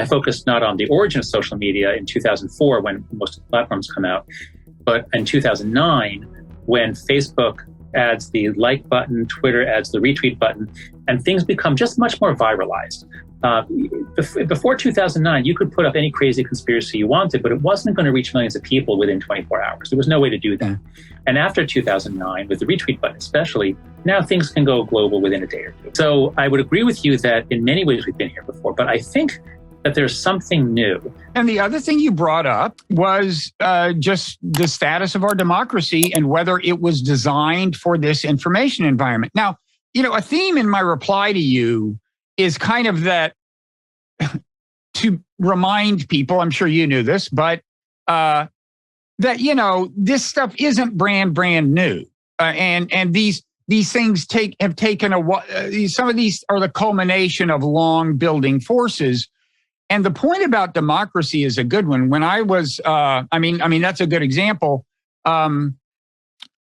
I focused not on the origin of social media in 2004 when most of the platforms come out, but in 2009 when Facebook adds the like button, Twitter adds the retweet button, and things become just much more viralized. Before 2009, you could put up any crazy conspiracy you wanted, but it wasn't going to reach millions of people within 24 hours. There was no way to do that. And after 2009, with the retweet button especially, now things can go global within a day or two. So I would agree with you that in many ways we've been here before, but I think that there's something new. And the other thing you brought up was just the status of our democracy and whether it was designed for this information environment. Now, a theme in my reply to you is kind of that to remind people, I'm sure you knew this, but that, this stuff isn't brand new. And these things have taken some of these are the culmination of long building forces. And the point about democracy is a good one. When I was, that's a good example.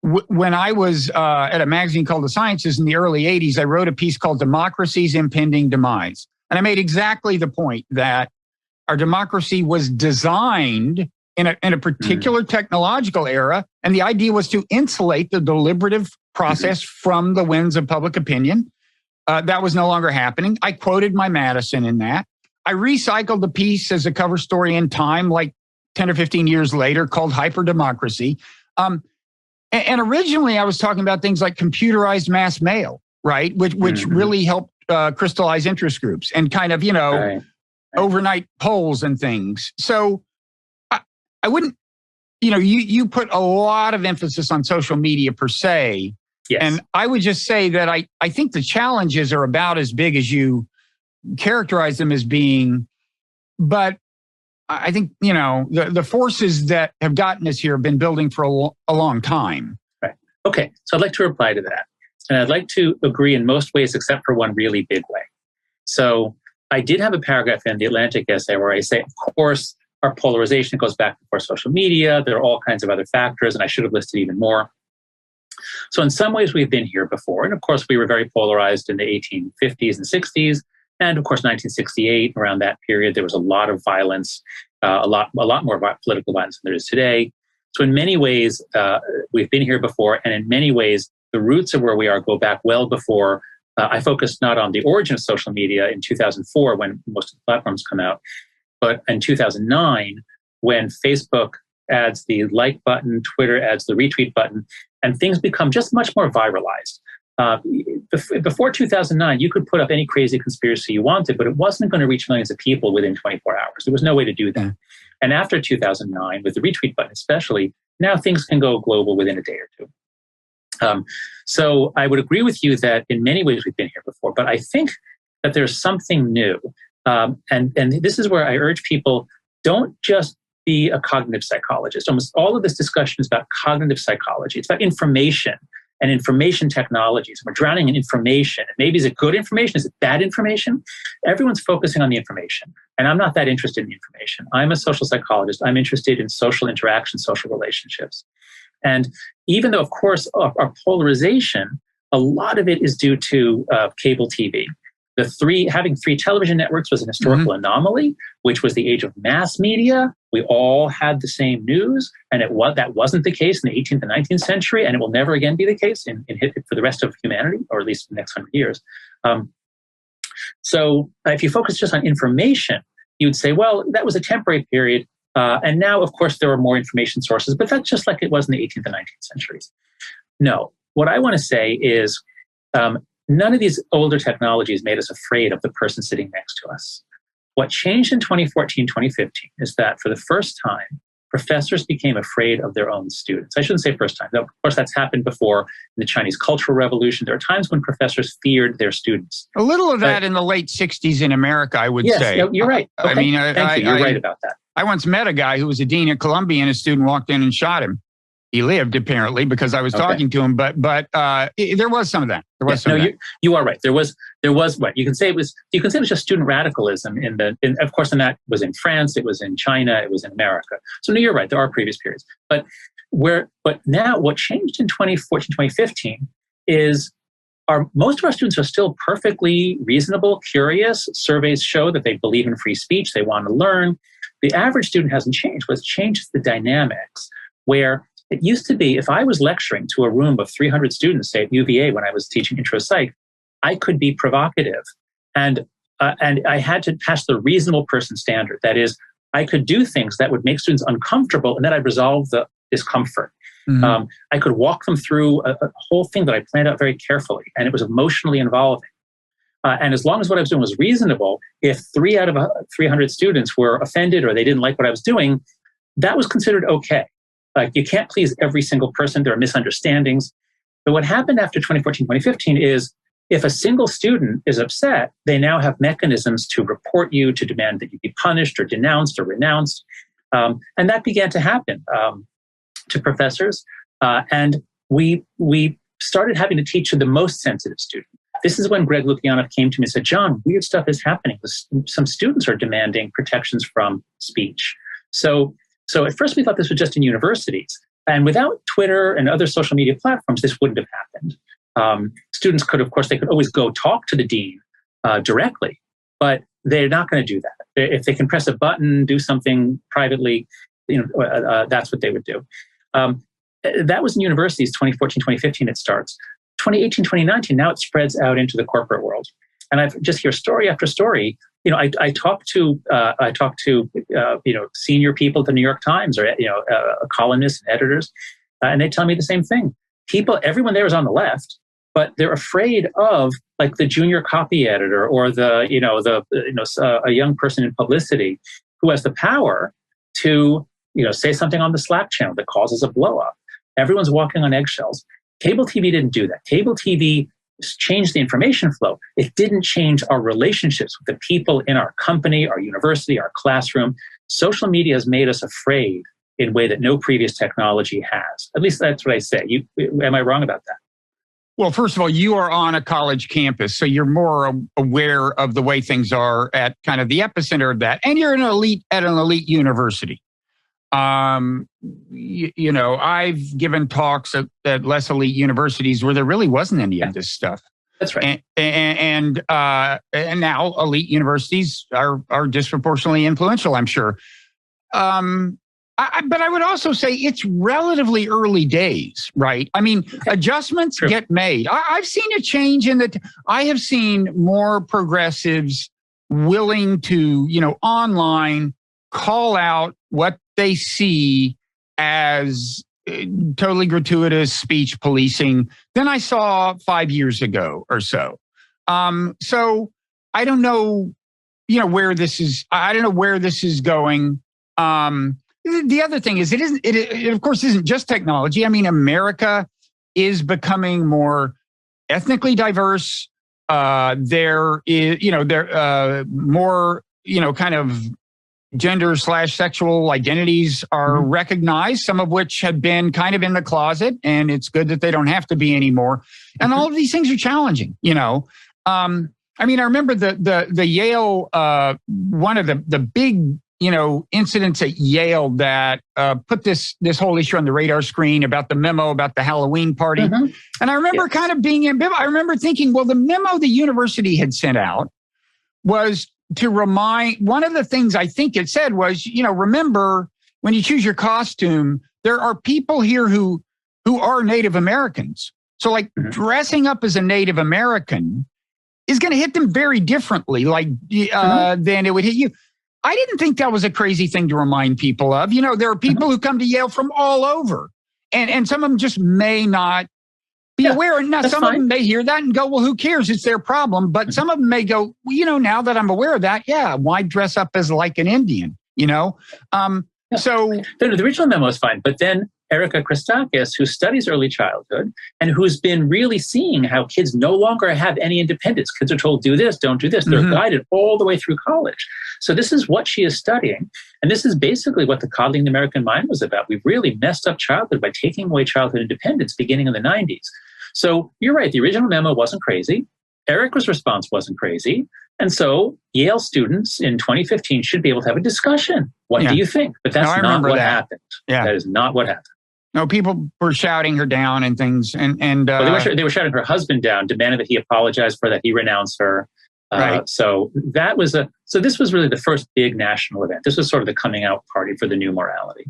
When I was at a magazine called The Sciences in the early 80s, I wrote a piece called Democracy's Impending Demise. And I made exactly the point that our democracy was designed in a particular technological era. And the idea was to insulate the deliberative process from the winds of public opinion. That was no longer happening. I quoted my Madison in that. I recycled the piece as a cover story in Time, like 10 or 15 years later, called Hyperdemocracy. And originally I was talking about things like computerized mass mail, right? Which really helped crystallize interest groups and kind of, right. Overnight polls and things. So I wouldn't, you put a lot of emphasis on social media per se. Yes. And I would just say that I think the challenges are about as big as you characterize them as being, but I think, the forces that have gotten us here have been building for a long time. Right. Okay. So I'd like to reply to that. And I'd like to agree in most ways, except for one really big way. So I did have a paragraph in the Atlantic essay where I say, of course, our polarization goes back before social media. There are all kinds of other factors, and I should have listed even more. So in some ways, we've been here before. And of course, we were very polarized in the 1850s and 60s. And of course, 1968, around that period, there was a lot of violence, a lot more political violence than there is today. So in many ways, we've been here before. And in many ways, the roots of where we are go back well before. I focused not on the origin of social media in 2004 when most of the platforms come out, but in 2009 when Facebook adds the like button, Twitter adds the retweet button, and things become just much more viralized. Before 2009, you could put up any crazy conspiracy you wanted, but it wasn't going to reach millions of people within 24 hours. There was no way to do that. And after 2009, with the retweet button especially, now things can go global within a day or two. So I would agree with you that in many ways we've been here before, but I think that there's something new. And this is where I urge people, don't just be a cognitive psychologist. Almost all of this discussion is about cognitive psychology. It's about information and information technologies. We're drowning in information. Maybe is it good information? Is it bad information? Everyone's focusing on the information. And I'm not that interested in the information. I'm a social psychologist. I'm interested in social interaction, social relationships. And even though, of course, our polarization, a lot of it is due to cable TV. Having three television networks was an historical anomaly, which was the age of mass media. We all had the same news, and that wasn't the case in the 18th and 19th century, and it will never again be the case for the rest of humanity, or at least the next 100 years. So if you focus just on information, you'd say, well, that was a temporary period, and now, of course, there are more information sources, but that's just like it was in the 18th and 19th centuries. No, what I want to say is none of these older technologies made us afraid of the person sitting next to us. What changed in 2014, 2015 is that for the first time, professors became afraid of their own students. I shouldn't say first time. Of course, that's happened before in the Chinese Cultural Revolution. There are times when professors feared their students. A little of that in the late 60s in America, I would say. Yes, you're right. Okay. I mean, you're right about that. I once met a guy who was a dean at Columbia, and a student walked in and shot him. He lived, apparently, because I was talking to him. But there was some of that. There was some of that. You are right. There was what you can say it was just student radicalism of course, and that was in France, it was in China, it was in America. So no, you're right. There are previous periods, but now what changed in 2014, 2015 is most of our students are still perfectly reasonable, curious. Surveys show that they believe in free speech. They want to learn. The average student hasn't changed. What's changed is the dynamics, where it used to be, if I was lecturing to a room of 300 students, say at UVA when I was teaching intro psych, I could be provocative. And I had to pass the reasonable person standard. That is, I could do things that would make students uncomfortable, and then I'd resolve the discomfort. Mm-hmm. I could walk them through a whole thing that I planned out very carefully, and it was emotionally involving. And as long as what I was doing was reasonable, if 3 out of 300 students were offended or they didn't like what I was doing, that was considered okay. Like, you can't please every single person. There are misunderstandings. But what happened after 2014, 2015 is, if a single student is upset, they now have mechanisms to report you, to demand that you be punished or denounced or renounced. And that began to happen to professors. And we started having to teach to the most sensitive student. This is when Greg Lukianoff came to me and said, John, weird stuff is happening. Some students are demanding protections from speech. So at first we thought this was just in universities. And without Twitter and other social media platforms, this wouldn't have happened. Students could, of course, they could always go talk to the dean directly, but they're not going to do that. If they can press a button, do something privately, that's what they would do. That was in universities, 2014, 2015, it starts. 2018, 2019, now it spreads out into the corporate world. And I just hear story after story. I talk to senior people at the New York Times, or columnists and editors, and they tell me the same thing. Everyone there is on the left, but they're afraid of, like, the junior copy editor or a young person in publicity who has the power to say something on the Slack channel that causes a blow up. Everyone's walking on eggshells. Cable TV didn't do that. Cable TV changed the information flow. It didn't change our relationships with the people in our company, our university, our classroom. Social media has made us afraid in a way that no previous technology has. At least that's what I say. Am I wrong about that? Well, first of all, you are on a college campus, so you're more aware of the way things are at kind of the epicenter of that. And you're at an elite university. I've given talks at less elite universities where there really wasn't any of this stuff. That's right. And now elite universities are disproportionately influential, I'm sure. But I would also say it's relatively early days, right? I mean, adjustments get made. I've seen a change in that. I have seen more progressives willing to, online call out what they see as totally gratuitous speech policing than I saw 5 years ago or so. So I don't know, where this is. I don't know where this is going. The other thing is, it of course isn't just technology. I mean, America is becoming more ethnically diverse. There is, more, kind of gender/sexual identities are recognized, some of which had been kind of in the closet, and it's good that they don't have to be anymore. And all of these things are challenging, I remember the Yale, one of the big, incidents at Yale that put this whole issue on the radar screen about the memo about the Halloween party. Mm-hmm. And I remember kind of being ambivalent. I remember thinking, well, the memo the university had sent out was to remind, one of the things I think it said was, remember, when you choose your costume, there are people here who are Native Americans. So, like, dressing up as a Native American is going to hit them very differently, than it would hit you. I didn't think that was a crazy thing to remind people of. There are people who come to Yale from all over, and some of them just may not be aware. Now, some of them may hear that and go, well, who cares? It's their problem. But some of them may go, well, now that I'm aware of that, why dress up as like an Indian, So the original memo is fine. But then Erica Christakis, who studies early childhood and who's been really seeing how kids no longer have any independence. Kids are told, do this, don't do this. They're guided all the way through college. So this is what she is studying. And this is basically what the Coddling the American Mind was about. We've really messed up childhood by taking away childhood independence beginning in the 90s. So you're right. The original memo wasn't crazy. Erica's response wasn't crazy. And so Yale students in 2015 should be able to have a discussion. What do you think? But that's not what happened. Yeah. That is not what happened. No, people were shouting her down and things, and well, they were shouting her husband down, demanding that he apologize for that, he renounce her. Right. So this was really the first big national event. This was sort of the coming out party for the new morality.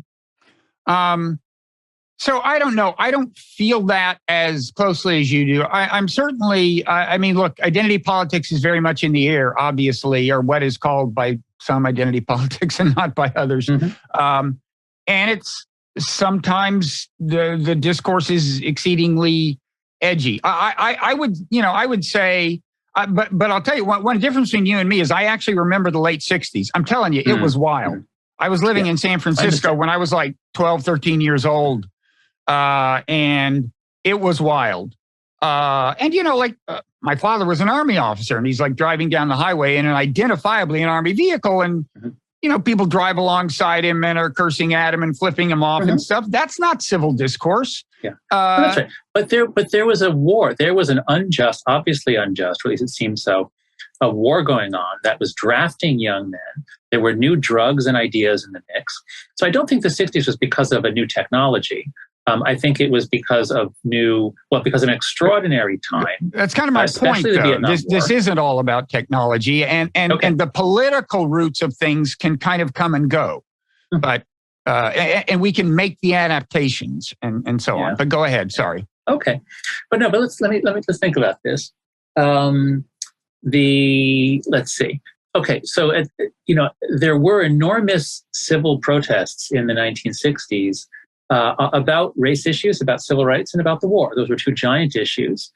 So I don't know. I don't feel that as closely as you do. I'm certainly, I mean, look, identity politics is very much in the air, obviously, or what is called by some identity politics and not by others. Mm-hmm. And it's sometimes the discourse is exceedingly edgy. I would say, but I'll tell you, one difference between you and me is I actually remember the late 60s. I'm telling you, it was wild. I was living in San Francisco when I was like 12, 13 years old. And it was wild. My father was an Army officer, and he's like driving down the highway in an identifiably an Army vehicle. And, people drive alongside him and are cursing at him and flipping him off and stuff. That's not civil discourse. Yeah, that's right. But there was a war. There was an unjust, obviously unjust, or at least it seems so, a war going on that was drafting young men. There were new drugs and ideas in the mix. So I don't think the 60s was because of a new technology. I think it was because of because of an extraordinary time. That's kind of my point, though. This isn't all about technology, and the political roots of things can kind of come and go, but and we can make the adaptations and so on. But go ahead. Sorry. Okay, but let's think about this. Let's see. Okay, so there were enormous civil protests in the 1960s. About race issues, about civil rights, and about the war. Those were two giant issues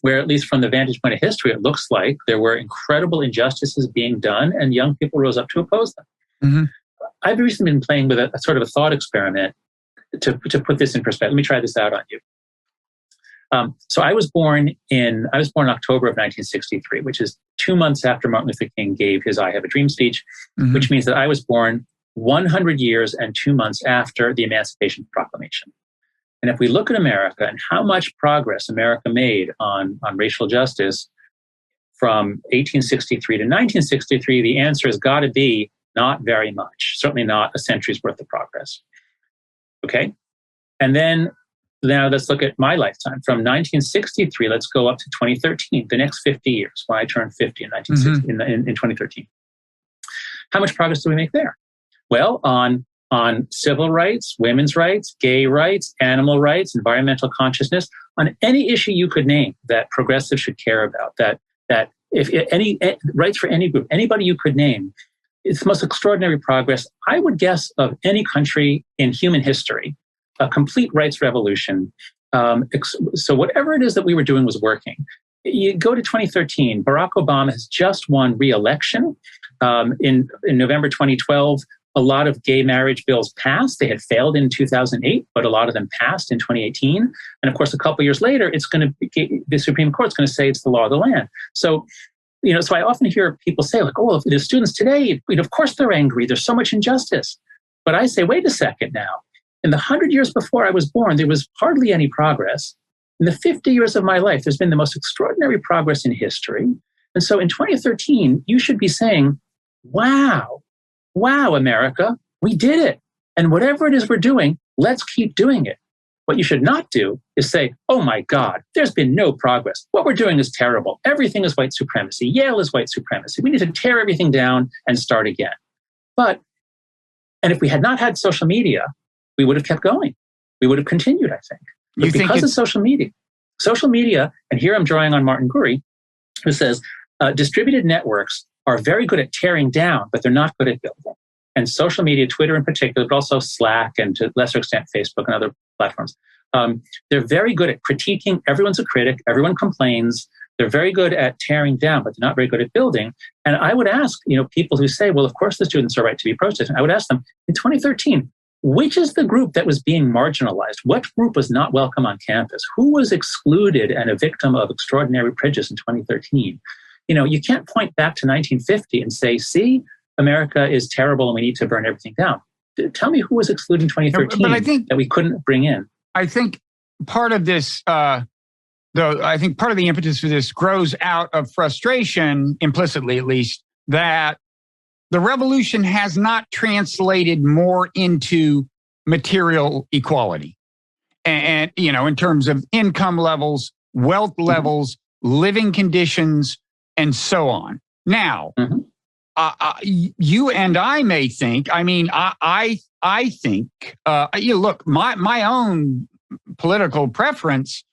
where, at least from the vantage point of history, it looks like there were incredible injustices being done, and young people rose up to oppose them. Mm-hmm. I've recently been playing with a sort of a thought experiment to put this in perspective. Let me try this out on you. So I was born in October of 1963, which is 2 months after Martin Luther King gave his "I Have a Dream" speech, which means that I was born 100 years and 2 months after the Emancipation Proclamation. And if we look at America and how much progress America made on racial justice from 1863 to 1963, the answer has got to be not very much, certainly not a century's worth of progress. Okay? And then now let's look at my lifetime. From 1963, let's go up to 2013, the next 50 years, when I turned 50 in 2013. How much progress did we make there? Well, on civil rights, women's rights, gay rights, animal rights, environmental consciousness, on any issue you could name that progressives should care about, that if any rights for any group, anybody you could name, it's the most extraordinary progress, I would guess, of any country in human history, a complete rights revolution. So whatever it is that we were doing was working. You go to 2013, Barack Obama has just won re-election. In November 2012, a lot of gay marriage bills passed. They had failed in 2008, but a lot of them passed in 2018. And of course, a couple of years later, the Supreme Court's going to say it's the law of the land. So, so I often hear people say, like, "Oh, the students today, of course they're angry. There's so much injustice." But I say, wait a second now. In the 100 years before I was born, there was hardly any progress. In the 50 years of my life, there's been the most extraordinary progress in history. And so in 2013, you should be saying, wow, America, we did it. And whatever it is we're doing, let's keep doing it. What you should not do is say, oh my God, there's been no progress. What we're doing is terrible. Everything is white supremacy. Yale is white supremacy. We need to tear everything down and start again. And if we had not had social media, we would have kept going. We would have continued, I think. But because of social media, and here I'm drawing on Martin Gurry, who says, distributed networks are very good at tearing down, but they're not good at building. And social media, Twitter in particular, but also Slack and to a lesser extent Facebook and other platforms, they're very good at critiquing. Everyone's a critic. Everyone complains. They're very good at tearing down, but they're not very good at building. And I would ask, people who say, well, of course the students are right to be protesting. I would ask them, in 2013, which is the group that was being marginalized? What group was not welcome on campus? Who was excluded and a victim of extraordinary prejudice in 2013? You can't point back to 1950 and say, see, America is terrible and we need to burn everything down. Tell me who was excluded in 2013 but I think, that we couldn't bring in. I think part of this, I think part of the impetus for this grows out of frustration, implicitly at least, that the revolution has not translated more into material equality. and in terms of income levels, wealth levels, living conditions, and so on. Now, you and I may think, I think, look, my own political preference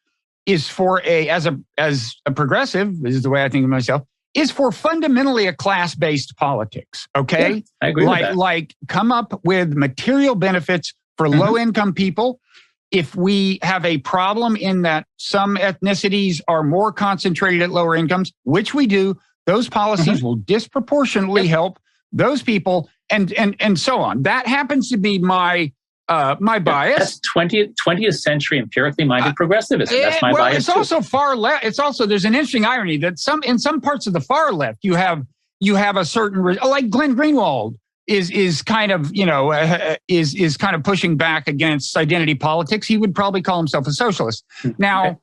is for as a progressive, this is the way I think of myself, is for fundamentally a class-based politics. Okay, yeah, I agree with that. Like come up with material benefits for low-income people. If we have a problem in that some ethnicities are more concentrated at lower incomes, which we do, those policies will disproportionately help those people, and so on. That happens to be my bias. That's 20th century empirically minded progressivism. That's my bias. It's also far left. It's also, there's an interesting irony that in some parts of the far left, you have a certain, like Glenn Greenwald is kind of, is kind of pushing back against identity politics. He would probably call himself a socialist. Now,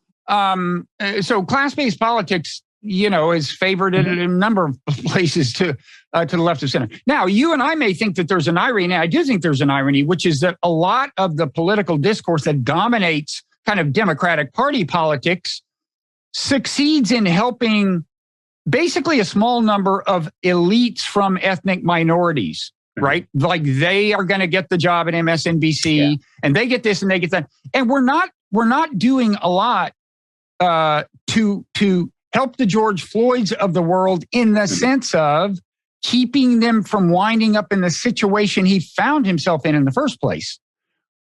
so class-based politics, is favored in a number of places to the left of center. Now, you and I may think that there's an irony. Now, I do think there's an irony, which is that a lot of the political discourse that dominates kind of Democratic Party politics succeeds in helping basically a small number of elites from ethnic minorities, right? Like they are going to get the job at MSNBC and they get this and they get that. And we're not doing a lot to help the George Floyds of the world in the sense of keeping them from winding up in the situation he found himself in the first place,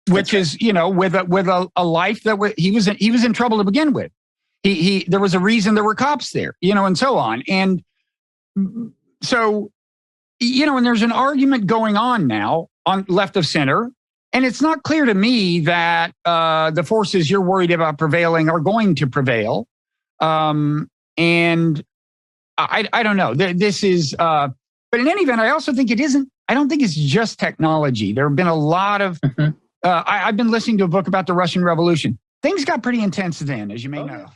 which is, with a life that he was in trouble to begin with. There was a reason there were cops there, and so on. And so, and there's an argument going on now on left of center. And it's not clear to me that the forces you're worried about prevailing are going to prevail. And I don't know. This is, but in any event, I also think I don't think it's just technology. There have been a lot of, I've been listening to a book about the Russian Revolution. Things got pretty intense then, as you may know.